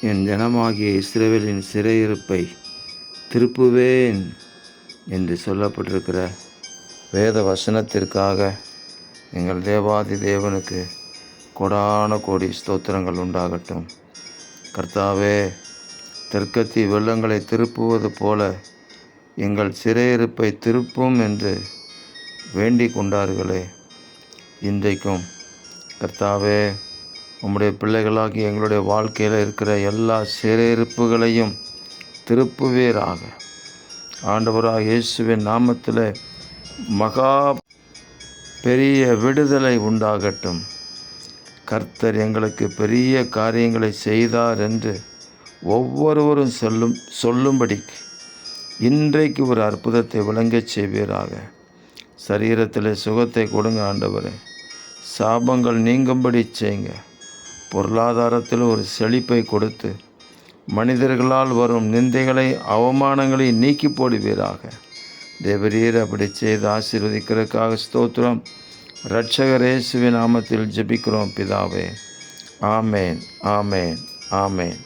என் ஜனமாகிய இஸ்ரவேலின் சிறையிருப்பை திருப்புவேன் என்று சொல்லப்பட்டிருக்கிற வேத வசனத்திற்காக எங்கள் தேவாதி தேவனுக்கு கொடான கோடி ஸ்தோத்திரங்கள் உண்டாகட்டும். கர்த்தாவே, தெற்கத்தி வெள்ளங்களை திருப்புவது போல எங்கள் சிறையிருப்பை திருப்பும் என்று வேண்டிக் கொண்டார்களே, இன்றைக்கும் கர்த்தாவே, உம்முடைய பிள்ளைகளாகி எங்களுடைய வாழ்க்கையில் இருக்கிற எல்லா சிறையிருப்புகளையும் திருப்புவீராக. ஆண்டவராக இயேசுவின் நாமத்தில் மகா பெரிய விடுதலை உண்டாகட்டும். கர்த்தர் எங்களுக்கு பெரிய காரியங்களை செய்தார் என்று ஒவ்வொருவரும் சொல்லும்படிக்கு இன்றைக்கு ஒரு அற்புதத்தை விளங்கச் செய்வீராக. சரீரத்தில் சுகத்தை கொடுங்க ஆண்டவரே. சாபங்கள் நீங்கும்படி செய்யுங்க. பொருளாதாரத்தில் ஒரு செழிப்பை கொடுத்து மனிதர்களால் வரும் நிந்தைகளை அவமானங்களை நீக்கி போடுவீராக. தேவரீர் அப்படி செய்து ஆசீர்வதிக்கிறதுக்காக ஸ்தோத்திரம். இரட்சகர் இயேசுவின் நாமத்தில் ஜெபிக்கிறோம் பிதாவே. ஆமேன், ஆமேன், ஆமேன்.